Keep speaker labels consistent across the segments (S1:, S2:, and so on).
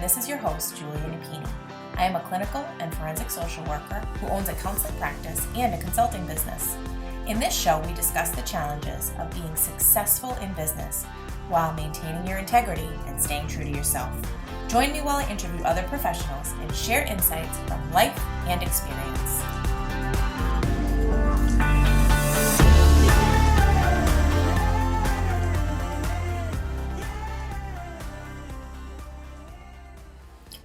S1: this is your host, Julia Nepini. I am a clinical and forensic social worker who owns a counseling practice and a consulting business. In this show, we discuss the challenges of being successful in business while maintaining your integrity and staying true to yourself. Join me while I interview other professionals and share insights from life and experience.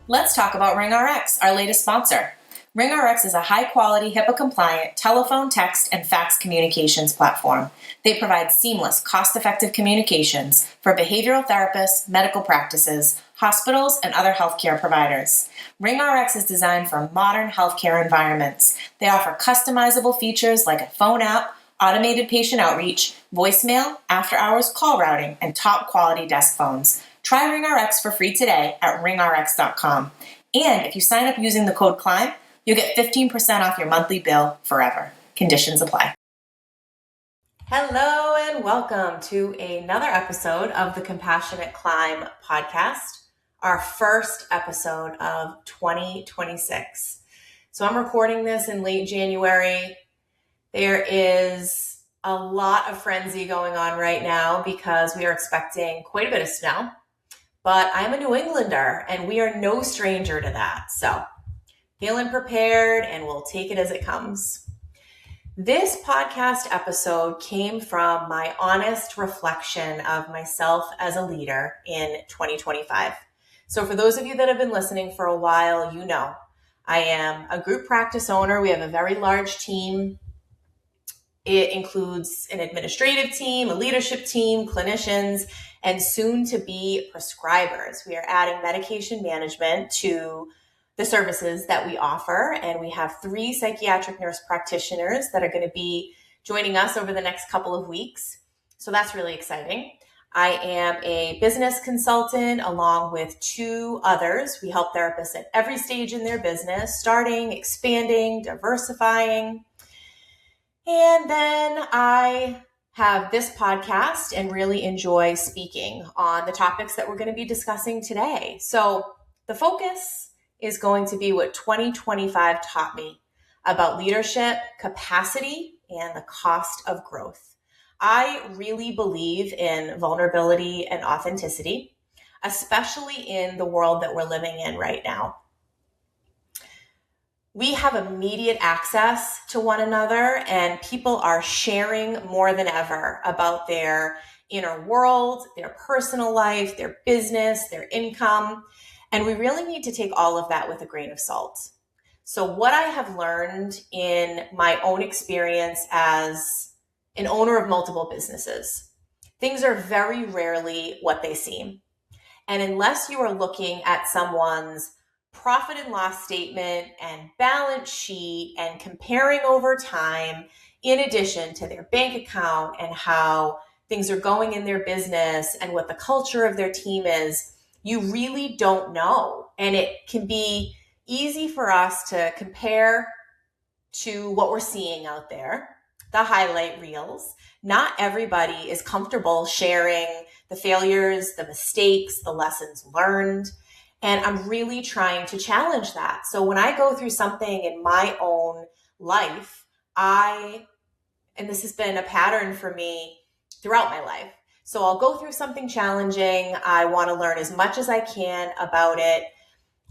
S1: Let's talk about RingRx, our latest sponsor. RingRx is a high-quality, HIPAA-compliant telephone, text, and fax communications platform. They provide seamless, cost-effective communications for behavioral therapists, medical practices, hospitals, and other healthcare providers. RingRx is designed for modern healthcare environments. They offer customizable features like a phone app, automated patient outreach, voicemail, after-hours call routing, and top-quality desk phones. Try RingRx for free today at ringrx.com. And if you sign up using the code CLIMB, you'll get 15% off your monthly bill forever. Conditions apply. Hello and welcome to another episode of the Compassionate Climb podcast, our first episode of 2026. So I'm recording this in late January. There is a lot of frenzy going on right now because we are expecting quite a bit of snow. But I'm a New Englander, and we are no stranger to that. So, feeling prepared, and we'll take it as it comes. This podcast episode came from my honest reflection of myself as a leader in 2025. So, for those of you that have been listening for a while, you know, I am a group practice owner. We have a very large team. It includes an administrative team, a leadership team, clinicians, and soon to be prescribers. We are adding medication management to the services that we offer, and we have 3 psychiatric nurse practitioners that are going to be joining us over the next couple of weeks. So that's really exciting. I am a business consultant along with 2 others. We help therapists at every stage in their business, starting, expanding, diversifying. And then I have this podcast and really enjoy speaking on the topics that we're going to be discussing today. So the focus is going to be what 2025 taught me about leadership, capacity, and the cost of growth. I really believe in vulnerability and authenticity, especially in the world that we're living in right now. We have immediate access to one another, and people are sharing more than ever about their inner world, their personal life, their business, their income. And we really need to take all of that with a grain of salt. So what I have learned in my own experience as an owner of multiple businesses, things are very rarely what they seem. And unless you are looking at someone's profit and loss statement and balance sheet and comparing over time, in addition to their bank account and how things are going in their business and what the culture of their team is, you really don't know. And it can be easy for us to compare to what we're seeing out there, the highlight reels. Not everybody is comfortable sharing the failures, the mistakes, the lessons learned. And I'm really trying to challenge that. So when I go through something in my own life, and this has been a pattern for me throughout my life. So I'll go through something challenging. I want to learn as much as I can about it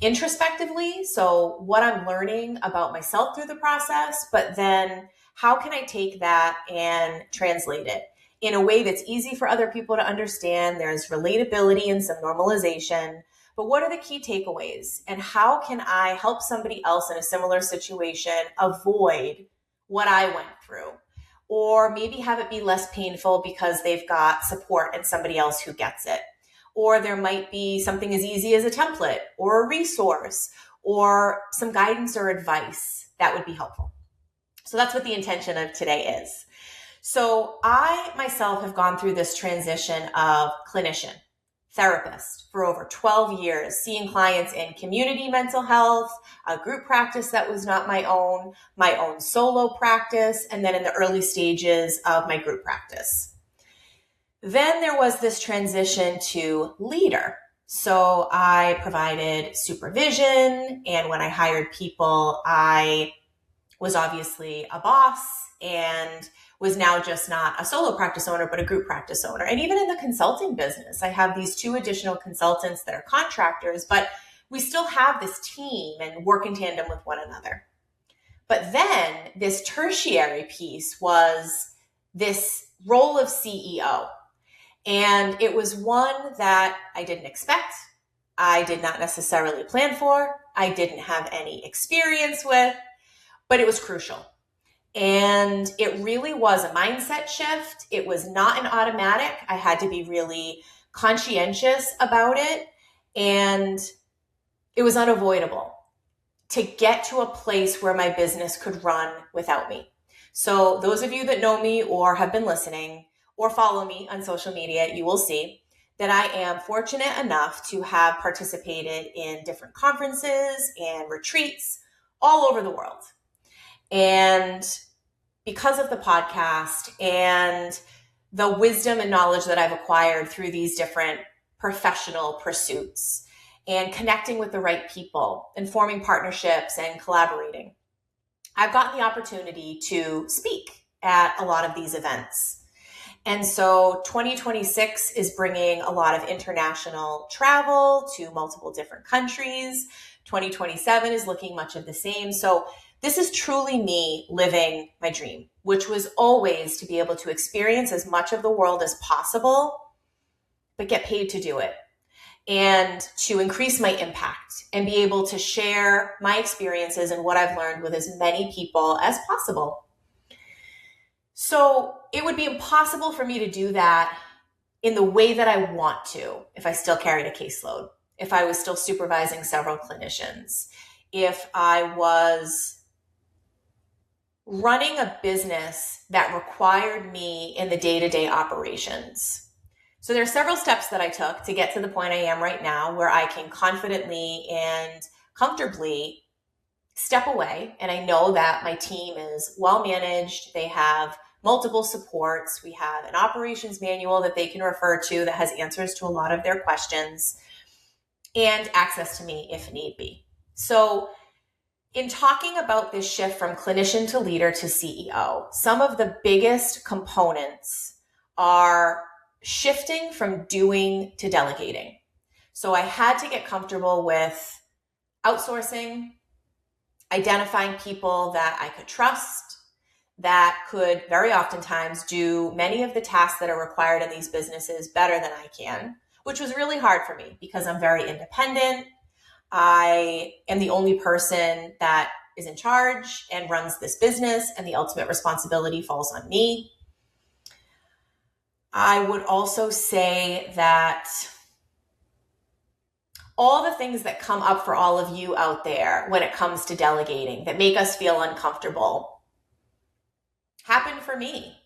S1: introspectively. So what I'm learning about myself through the process, but then how can I take that and translate it in a way that's easy for other people to understand? There's relatability and some normalization. But what are the key takeaways, and how can I help somebody else in a similar situation avoid what I went through, or maybe have it be less painful because they've got support and somebody else who gets it? Or there might be something as easy as a template or a resource or some guidance or advice that would be helpful. So that's what the intention of today is. So I myself have gone through this transition of clinician, therapist for over 12 years, seeing clients in community mental health, a group practice that was not my own solo practice, and then in the early stages of my group practice. Then there was this transition to leader. So I provided supervision, and when I hired people, I was obviously a boss and was now just not a solo practice owner, but a group practice owner. And even in the consulting business, I have these 2 additional consultants that are contractors, but we still have this team and work in tandem with one another. But then this tertiary piece was this role of CEO. And it was one that I didn't expect. I did not necessarily plan for. I didn't have any experience with, but it was crucial. And it really was a mindset shift. It was not an automatic. I had to be really conscientious about it. And it was unavoidable to get to a place where my business could run without me. So those of you that know me or have been listening or follow me on social media, you will see that I am fortunate enough to have participated in different conferences and retreats all over the world. And because of the podcast and the wisdom and knowledge that I've acquired through these different professional pursuits and connecting with the right people and forming partnerships and collaborating, I've gotten the opportunity to speak at a lot of these events. And so 2026 is bringing a lot of international travel to multiple different countries. 2027 is looking much of the same. So this is truly me living my dream, which was always to be able to experience as much of the world as possible, but get paid to do it, and to increase my impact and be able to share my experiences and what I've learned with as many people as possible. So it would be impossible for me to do that in the way that I want to if I still carried a caseload, if I was still supervising several clinicians, if I was running a business that required me in the day-to-day operations. So there are several steps that I took to get to the point I am right now, where I can confidently and comfortably step away. And I know that my team is well managed. They have multiple supports. We have an operations manual that they can refer to that has answers to a lot of their questions, and access to me if need be. So in talking about this shift from clinician to leader to CEO, some of the biggest components are shifting from doing to delegating. So I had to get comfortable with outsourcing, identifying people that I could trust, that could very oftentimes do many of the tasks that are required in these businesses better than I can, which was really hard for me because I'm very independent. I am the only person that is in charge and runs this business, and the ultimate responsibility falls on me. I would also say that all the things that come up for all of you out there when it comes to delegating that make us feel uncomfortable happened for me.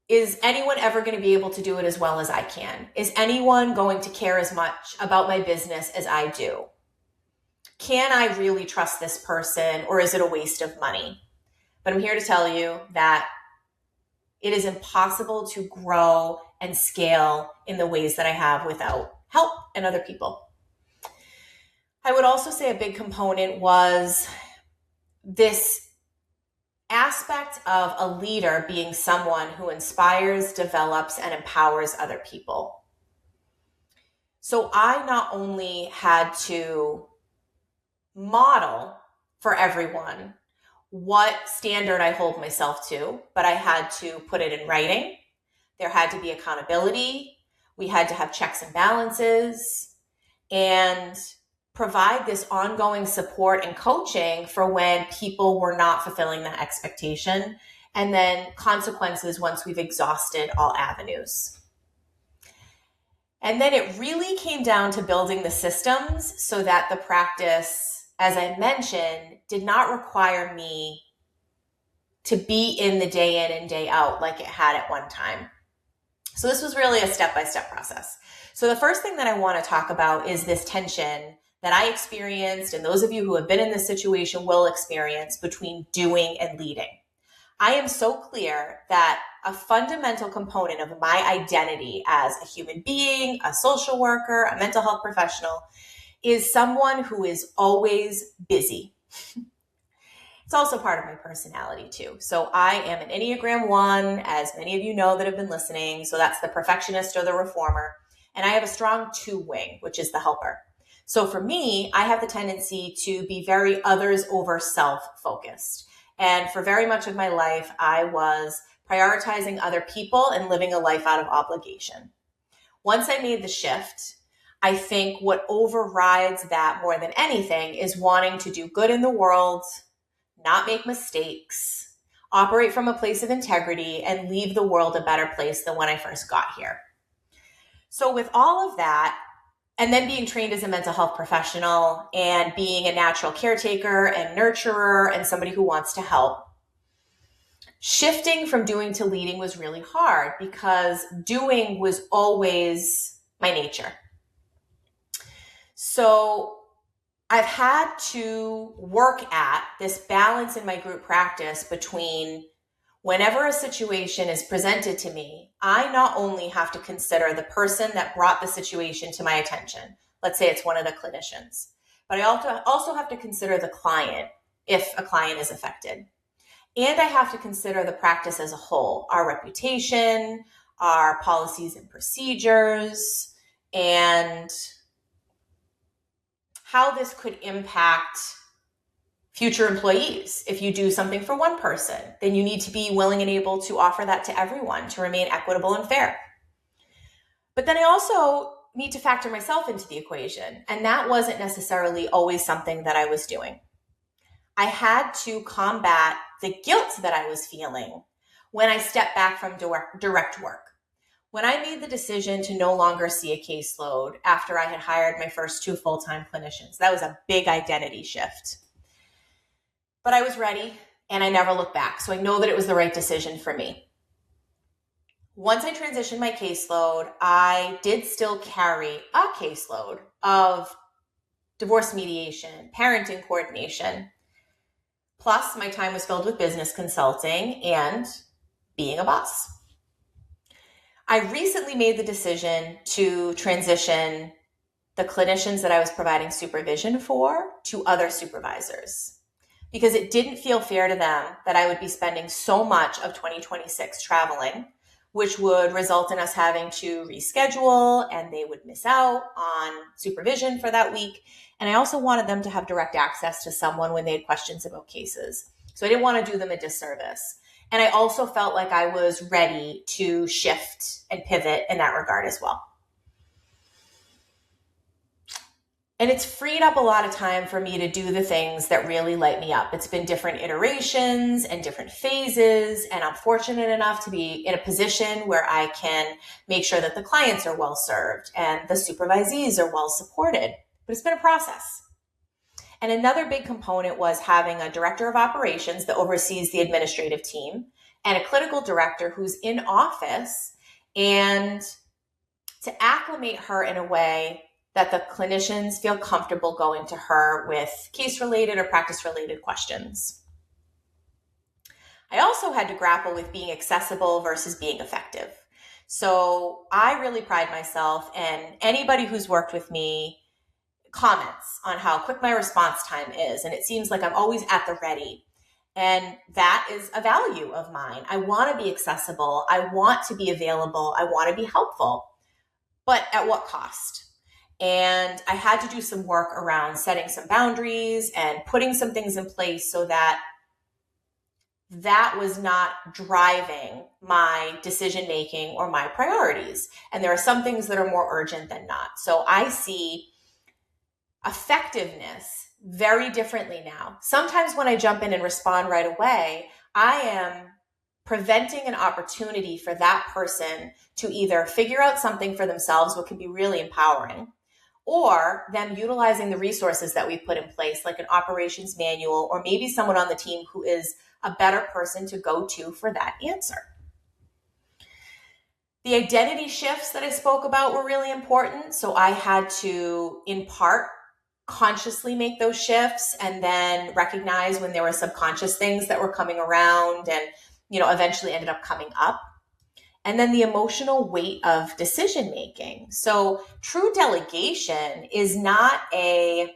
S1: Is anyone ever going to be able to do it as well as I can? Is anyone going to care as much about my business as I do? Can I really trust this person, or is it a waste of money? But I'm here to tell you that it is impossible to grow and scale in the ways that I have without help and other people. I would also say a big component was this aspect of a leader being someone who inspires, develops, and empowers other people. So I not only had to model for everyone what standard I hold myself to, but I had to put it in writing. There had to be accountability. We had to have checks and balances, and provide this ongoing support and coaching for when people were not fulfilling that expectation, and then consequences once we've exhausted all avenues. And then it really came down to building the systems so that the practice, as I mentioned, did not require me to be in the day in and day out like it had at one time. So this was really a step-by-step process. So the first thing that I want to talk about is this tension that I experienced, and those of you who have been in this situation will experience, between doing and leading. I am so clear that a fundamental component of my identity as a human being, a social worker, a mental health professional, is someone who is always busy. It's also part of my personality too. So I am an Enneagram 1, as many of you know that have been listening. So that's the perfectionist or the reformer. And I have a strong 2 wing, which is the helper. So for me, I have the tendency to be very others over self focused. And for very much of my life, I was prioritizing other people and living a life out of obligation. Once I made the shift, I think what overrides that more than anything is wanting to do good in the world, not make mistakes, operate from a place of integrity, and leave the world a better place than when I first got here. So with all of that, and then being trained as a mental health professional and being a natural caretaker and nurturer and somebody who wants to help, shifting from doing to leading was really hard because doing was always my nature. So I've had to work at this balance in my group practice between whenever a situation is presented to me, I not only have to consider the person that brought the situation to my attention. Let's say it's one of the clinicians, but I also have to consider the client if a client is affected. And I have to consider the practice as a whole, our reputation, our policies and procedures, and how this could impact future employees. If you do something for one person, then you need to be willing and able to offer that to everyone to remain equitable and fair. But then I also need to factor myself into the equation. And that wasn't necessarily always something that I was doing. I had to combat the guilt that I was feeling when I stepped back from direct work. When I made the decision to no longer see a caseload after I had hired my first 2 full-time clinicians, that was a big identity shift. But I was ready and I never looked back. So I know that it was the right decision for me. Once I transitioned my caseload, I did still carry a caseload of divorce mediation, parenting coordination. Plus, my time was filled with business consulting and being a boss. I recently made the decision to transition the clinicians that I was providing supervision for to other supervisors because it didn't feel fair to them that I would be spending so much of 2026 traveling, which would result in us having to reschedule and they would miss out on supervision for that week. And I also wanted them to have direct access to someone when they had questions about cases. So I didn't want to do them a disservice. And I also felt like I was ready to shift and pivot in that regard as well. And it's freed up a lot of time for me to do the things that really light me up. It's been different iterations and different phases. And I'm fortunate enough to be in a position where I can make sure that the clients are well served and the supervisees are well supported. But it's been a process. And another big component was having a director of operations that oversees the administrative team and a clinical director who's in office, and to acclimate her in a way that the clinicians feel comfortable going to her with case-related or practice-related questions. I also had to grapple with being accessible versus being effective. So I really pride myself, and anybody who's worked with me comments on how quick my response time is. And it seems like I'm always at the ready. And that is a value of mine. I want to be accessible. I want to be available. I want to be helpful. But at what cost? And I had to do some work around setting some boundaries and putting some things in place so that that was not driving my decision-making or my priorities. And there are some things that are more urgent than not. So I see effectiveness very differently now. Sometimes when I jump in and respond right away, I am preventing an opportunity for that person to either figure out something for themselves, what can be really empowering, or them utilizing the resources that we've put in place, like an operations manual, or maybe someone on the team who is a better person to go to for that answer. The identity shifts that I spoke about were really important. So I had to, in part, consciously make those shifts and then recognize when there were subconscious things that were coming around and, eventually ended up coming up. And then the emotional weight of decision making. So true delegation is not a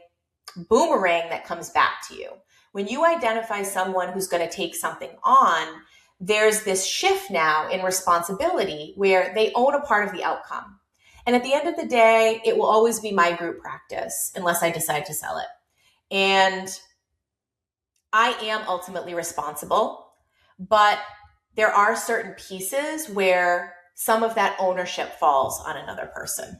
S1: boomerang that comes back to you. When you identify someone who's going to take something on, there's this shift now in responsibility where they own a part of the outcome. And at the end of the day, it will always be my group practice unless I decide to sell it. And I am ultimately responsible, but there are certain pieces where some of that ownership falls on another person.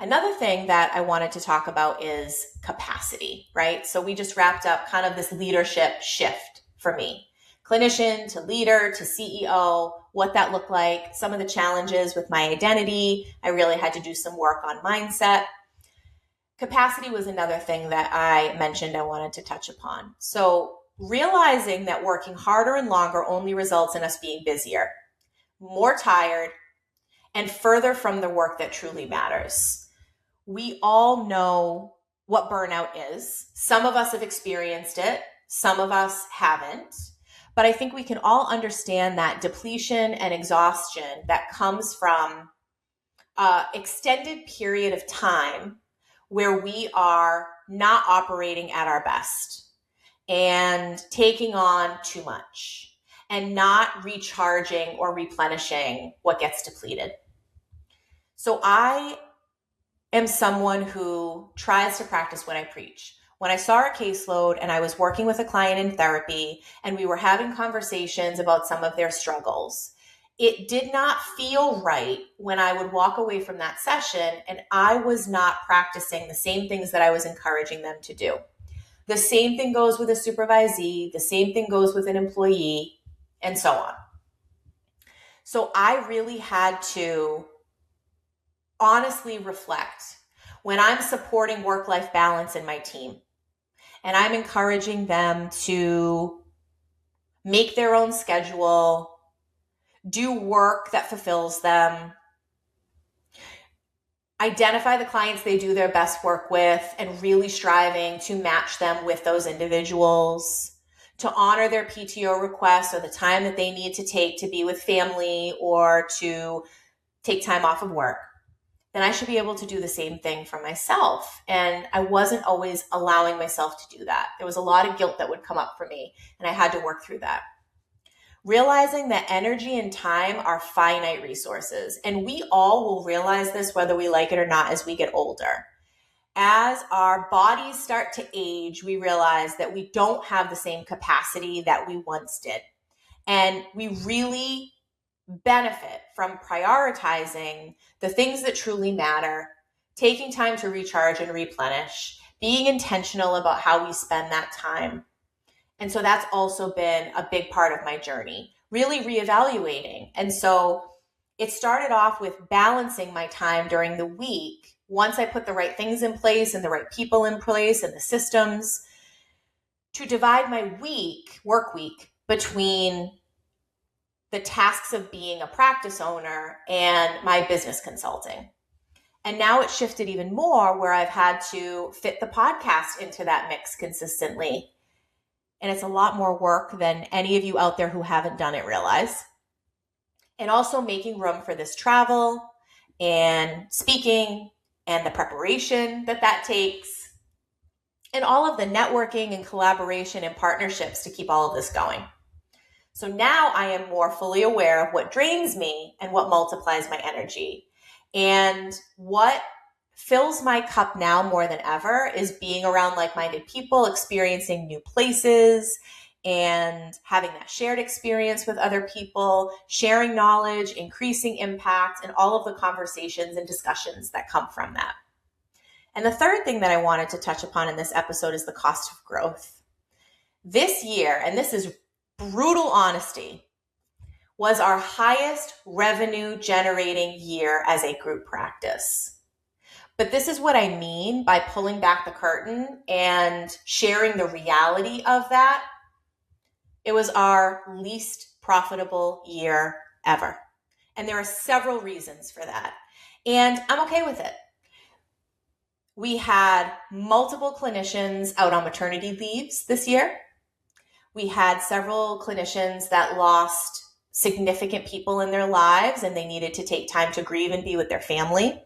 S1: Another thing that I wanted to talk about is capacity, right? So we just wrapped up kind of this leadership shift for me. Clinician to leader to CEO, what that looked like, some of the challenges with my identity. I really had to do some work on mindset. Capacity was another thing that I mentioned I wanted to touch upon. So realizing that working harder and longer only results in us being busier, more tired, and further from the work that truly matters. We all know what burnout is. Some of us have experienced it. Some of us haven't. But I think we can all understand that depletion and exhaustion that comes from an extended period of time where we are not operating at our best and taking on too much and not recharging or replenishing what gets depleted. So I am someone who tries to practice what I preach. When I saw a caseload and I was working with a client in therapy and we were having conversations about some of their struggles, it did not feel right when I would walk away from that session and I was not practicing the same things that I was encouraging them to do. The same thing goes with a supervisee, the same thing goes with an employee, and so on. So I really had to honestly reflect when I'm supporting work-life balance in my team and I'm encouraging them to make their own schedule, do work that fulfills them, identify the clients they do their best work with and really striving to match them with those individuals, to honor their PTO requests or the time that they need to take to be with family or to take time off of work, then I should be able to do the same thing for myself. And I wasn't always allowing myself to do that. There was a lot of guilt that would come up for me, and I had to work through that. Realizing that energy and time are finite resources, and we all will realize this whether we like it or not as we get older. As our bodies start to age, we realize that we don't have the same capacity that we once did. And we really benefit from prioritizing the things that truly matter, taking time to recharge and replenish, being intentional about how we spend that time. And so that's also been a big part of my journey, really reevaluating. And so it started off with balancing my time during the week. Once I put the right things in place and the right people in place and the systems, to divide my work week, between the tasks of being a practice owner and my business consulting. And now it's shifted even more where I've had to fit the podcast into that mix consistently. And it's a lot more work than any of you out there who haven't done it realize. And also making room for this travel and speaking and the preparation that takes and all of the networking and collaboration and partnerships to keep all of this going. So now I am more fully aware of what drains me and what multiplies my energy. And what fills my cup now more than ever is being around like-minded people, experiencing new places, and having that shared experience with other people, sharing knowledge, increasing impact, and all of the conversations and discussions that come from that. And the third thing that I wanted to touch upon in this episode is the cost of growth. This year, and this is brutal honesty, was our highest revenue generating year as a group practice. But this is what I mean by pulling back the curtain and sharing the reality of that. It was our least profitable year ever. And there are several reasons for that. And I'm okay with it. We had multiple clinicians out on maternity leaves this year. We had several clinicians that lost significant people in their lives and they needed to take time to grieve and be with their family.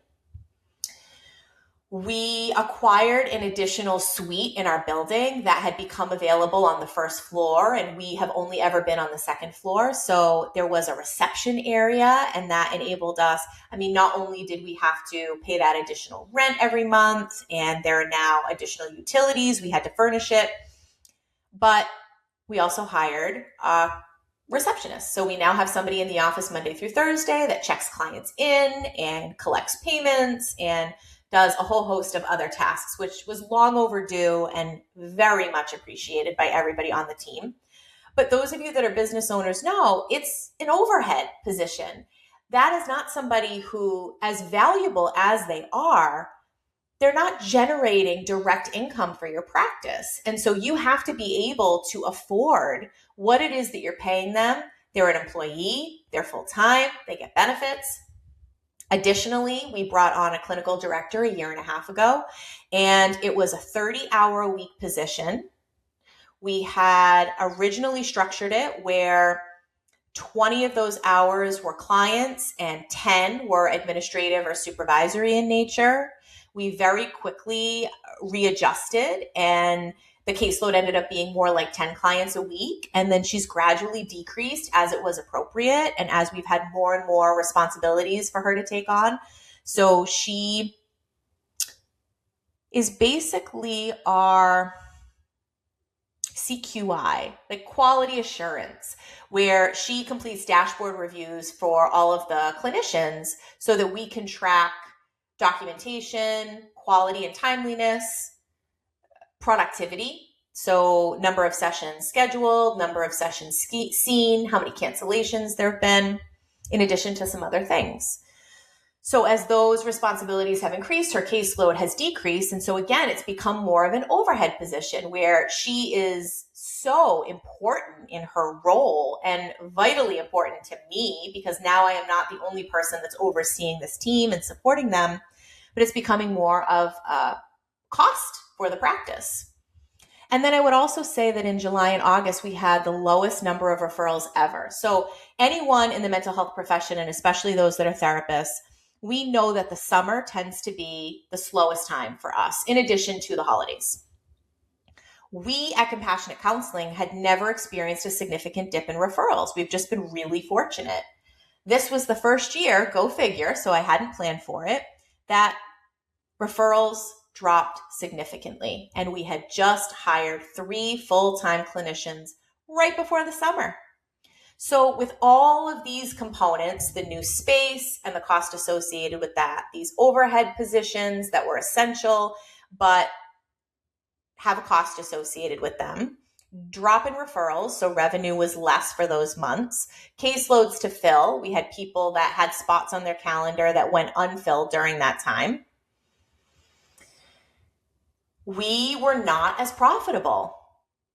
S1: We acquired an additional suite in our building that had become available on the first floor, and we have only ever been on the second floor. So there was a reception area, and that enabled us. Not only did we have to pay that additional rent every month, and there are now additional utilities, we had to furnish it, but we also hired a receptionist. So we now have somebody in the office Monday through Thursday that checks clients in and collects payments and does a whole host of other tasks, which was long overdue and very much appreciated by everybody on the team. But those of you that are business owners know it's an overhead position. That is not somebody who, as valuable as they are, they're not generating direct income for your practice. And so you have to be able to afford what it is that you're paying them. They're an employee, they're full-time, they get benefits. Additionally, we brought on a clinical director a year and a half ago, and it was a 30-hour-a-week position. We had originally structured it where 20 of those hours were clients and 10 were administrative or supervisory in nature. We very quickly readjusted, and the caseload ended up being more like 10 clients a week. And then she's gradually decreased as it was appropriate and as we've had more and more responsibilities for her to take on. So she is basically our CQI, like quality assurance, where she completes dashboard reviews for all of the clinicians so that we can track documentation, quality and timeliness, productivity. So number of sessions scheduled, number of sessions seen, how many cancellations there have been, in addition to some other things. So as those responsibilities have increased, her caseload has decreased. And so again, it's become more of an overhead position where she is so important in her role and vitally important to me, because now I am not the only person that's overseeing this team and supporting them, but it's becoming more of a cost for the practice. And then I would also say that in July and August, we had the lowest number of referrals ever. So anyone in the mental health profession, and especially those that are therapists, we know that the summer tends to be the slowest time for us, in addition to the holidays. We at Compassionate Counseling had never experienced a significant dip in referrals. We've just been really fortunate. This was the first year, go figure, so I hadn't planned for it, that referrals dropped significantly. And we had just hired 3 full-time clinicians right before the summer. So with all of these components, the new space and the cost associated with that, these overhead positions that were essential but have a cost associated with them, drop in referrals, so revenue was less for those months, caseloads to fill. We had people that had spots on their calendar that went unfilled during that time. We were not as profitable.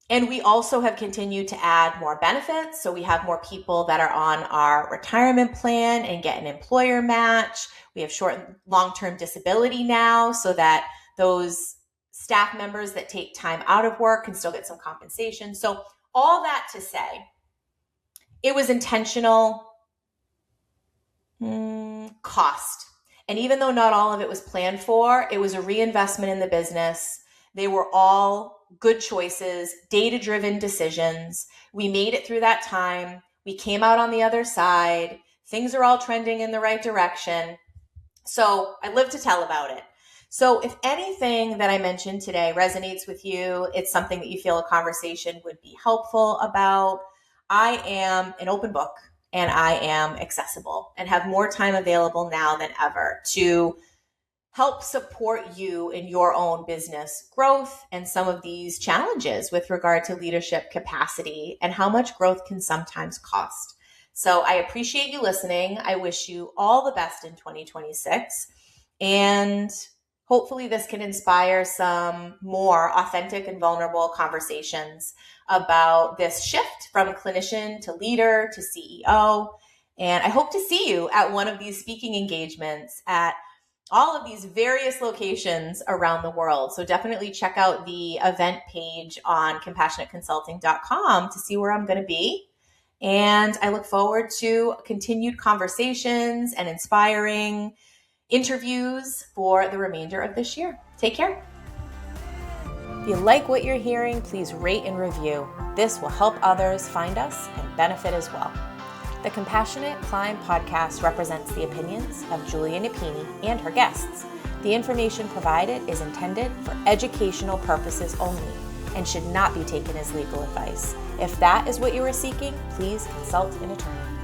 S1: And we also have continued to add more benefits. So we have more people that are on our retirement plan and get an employer match. We have short and long-term disability now so that those staff members that take time out of work can still get some compensation. So all that to say, it was intentional cost. And even though not all of it was planned for, it was a reinvestment in the business. They were all good choices, data-driven decisions. We made it through that time. We came out on the other side. Things are all trending in the right direction. So I live to tell about it. So if anything that I mentioned today resonates with you, it's something that you feel a conversation would be helpful about, I am an open book and I am accessible and have more time available now than ever to help support you in your own business growth and some of these challenges with regard to leadership capacity and how much growth can sometimes cost. So I appreciate you listening. I wish you all the best in 2026. And hopefully this can inspire some more authentic and vulnerable conversations about this shift from clinician to leader to CEO. And I hope to see you at one of these speaking engagements at all of these various locations around the world. So definitely check out the event page on compassionateconsulting.com to see where I'm going to be. And I look forward to continued conversations and inspiring interviews for the remainder of this year. Take care. If you like what you're hearing, please rate and review. This will help others find us and benefit as well. The Compassionate Climb podcast represents the opinions of Julia Nepini and her guests. The information provided is intended for educational purposes only and should not be taken as legal advice. If that is what you are seeking, please consult an attorney.